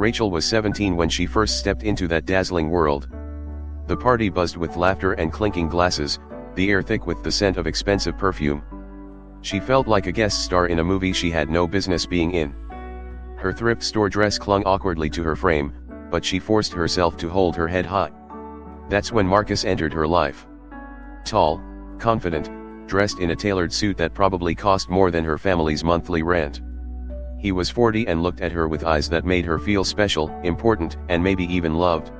Rachel was 17 when she first stepped into that dazzling world. The party buzzed with laughter and clinking glasses, the air thick with the scent of expensive perfume. She felt like a guest star in a movie she had no business being in. Her thrift store dress clung awkwardly to her frame, but she forced herself to hold her head high. That's when Marcus entered her life. Tall, confident, dressed in a tailored suit that probably cost more than her family's monthly rent. He was 40 and looked at her with eyes that made her feel special, important, and maybe even loved.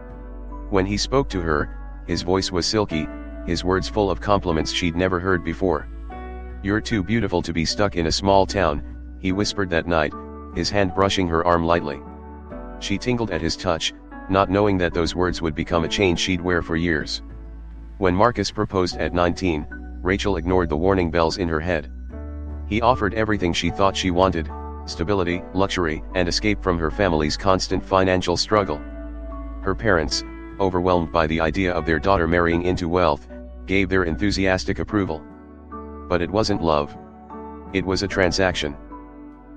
When he spoke to her, his voice was silky, his words full of compliments she'd never heard before. "You're too beautiful to be stuck in a small town," he whispered that night, his hand brushing her arm lightly. She tingled at his touch, not knowing that those words would become a chain she'd wear for years. When Marcus proposed at 19, Rachel ignored the warning bells in her head. He offered everything she thought she wanted: stability, luxury, and escape from her family's constant financial struggle. Her parents, overwhelmed by the idea of their daughter marrying into wealth, gave their enthusiastic approval. But it wasn't love. It was a transaction.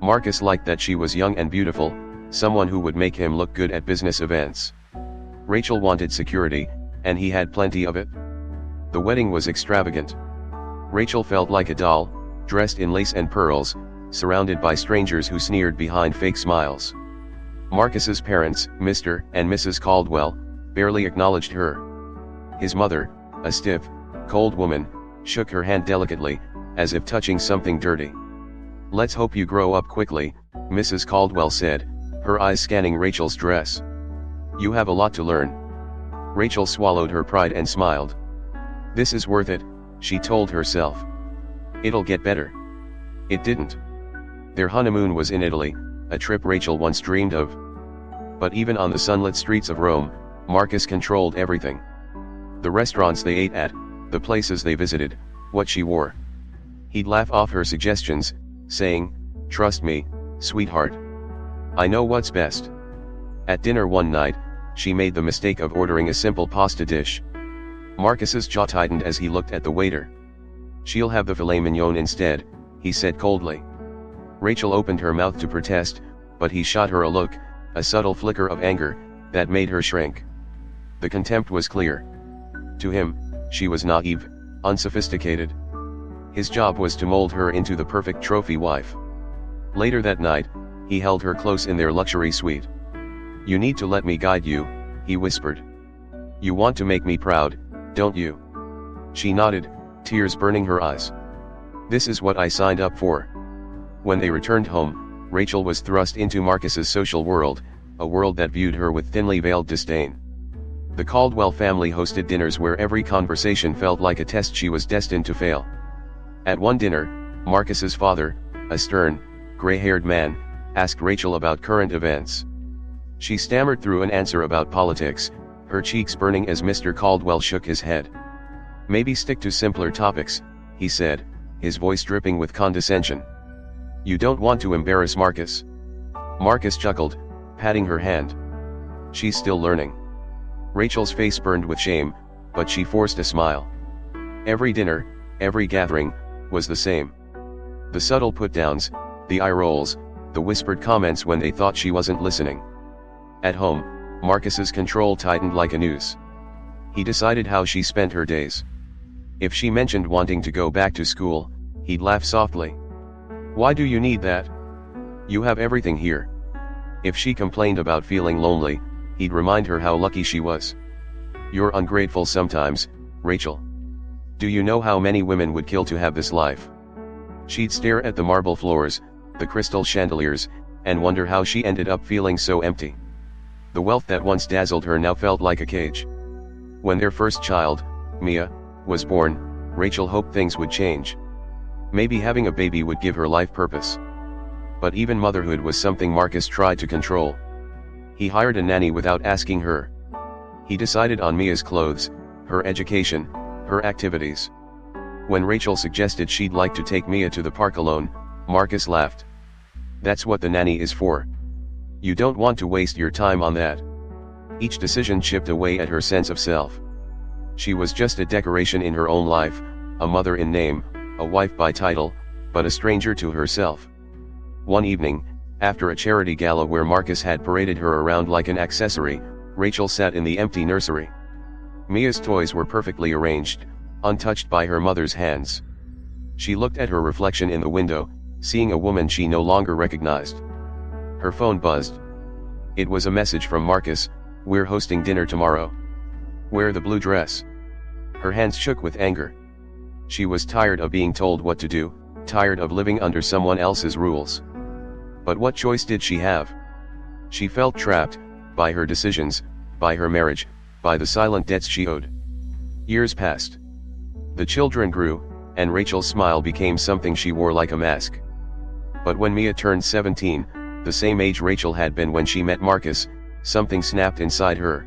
Marcus liked that she was young and beautiful, someone who would make him look good at business events. Rachel wanted security, and he had plenty of it. The wedding was extravagant. Rachel felt like a doll, dressed in lace and pearls, surrounded by strangers who sneered behind fake smiles. Marcus's parents, Mr. and Mrs. Caldwell, barely acknowledged her. His mother, a stiff, cold woman, shook her hand delicately, as if touching something dirty. "Let's hope you grow up quickly," Mrs. Caldwell said, her eyes scanning Rachel's dress. "You have a lot to learn." Rachel swallowed her pride and smiled. "This is worth it," she told herself. "It'll get better." It didn't. Their honeymoon was in Italy, a trip Rachel once dreamed of. But even on the sunlit streets of Rome, Marcus controlled everything. The restaurants they ate at, the places they visited, what she wore. He'd laugh off her suggestions, saying, "Trust me, sweetheart. I know what's best." At dinner one night, she made the mistake of ordering a simple pasta dish. Marcus's jaw tightened as he looked at the waiter. "She'll have the filet mignon instead," he said coldly. Rachel opened her mouth to protest, but he shot her a look, a subtle flicker of anger, that made her shrink. The contempt was clear. To him, she was naive, unsophisticated. His job was to mold her into the perfect trophy wife. Later that night, he held her close in their luxury suite. "You need to let me guide you," he whispered. "You want to make me proud, don't you?" She nodded, tears burning her eyes. "This is what I signed up for." When they returned home, Rachel was thrust into Marcus's social world, a world that viewed her with thinly veiled disdain. The Caldwell family hosted dinners where every conversation felt like a test she was destined to fail. At one dinner, Marcus's father, a stern, gray-haired man, asked Rachel about current events. She stammered through an answer about politics, her cheeks burning as Mr. Caldwell shook his head. "Maybe stick to simpler topics," he said, his voice dripping with condescension. "You don't want to embarrass Marcus." Marcus chuckled, patting her hand. "She's still learning." Rachel's face burned with shame, but she forced a smile. Every dinner, every gathering, was the same. The subtle put-downs, the eye rolls, the whispered comments when they thought she wasn't listening. At home, Marcus's control tightened like a noose. He decided how she spent her days. If she mentioned wanting to go back to school, he'd laugh softly. "Why do you need that? You have everything here." If she complained about feeling lonely, he'd remind her how lucky she was. "You're ungrateful sometimes, Rachel. Do you know how many women would kill to have this life?" She'd stare at the marble floors, the crystal chandeliers, and wonder how she ended up feeling so empty. The wealth that once dazzled her now felt like a cage. When their first child, Mia, was born, Rachel hoped things would change. Maybe having a baby would give her life purpose. But even motherhood was something Marcus tried to control. He hired a nanny without asking her. He decided on Mia's clothes, her education, her activities. When Rachel suggested she'd like to take Mia to the park alone, Marcus laughed. "That's what the nanny is for. You don't want to waste your time on that." Each decision chipped away at her sense of self. She was just a decoration in her own life, a mother in name, a wife by title, but a stranger to herself. One evening, After a charity gala where Marcus had paraded her around like an accessory, Rachel sat in the empty nursery. Mia's toys were perfectly arranged, untouched by her mother's hands. She looked at her reflection in the window, seeing a woman she no longer recognized. Her phone buzzed. It was a message from Marcus: "We're hosting dinner tomorrow. Wear the blue dress." Her hands shook with anger. She was tired of being told what to do, tired of living under someone else's rules. But what choice did she have? She felt trapped, by her decisions, by her marriage, by the silent debts she owed. Years passed. The children grew, and Rachel's smile became something she wore like a mask. But when Mia turned 17, the same age Rachel had been when she met Marcus, something snapped inside her.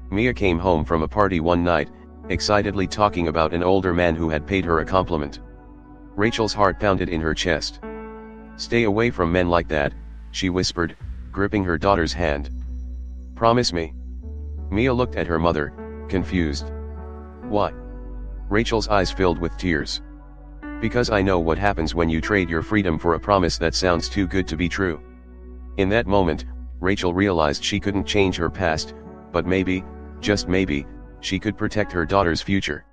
Mia came home from a party one night, excitedly talking about an older man who had paid her a compliment. Rachel's heart pounded in her chest. "Stay away from men like that," she whispered, gripping her daughter's hand. "Promise me." Mia looked at her mother, confused. "Why?" Rachel's eyes filled with tears. "Because I know what happens when you trade your freedom for a promise that sounds too good to be true." In that moment, Rachel realized she couldn't change her past, but maybe, just maybe, she could protect her daughter's future.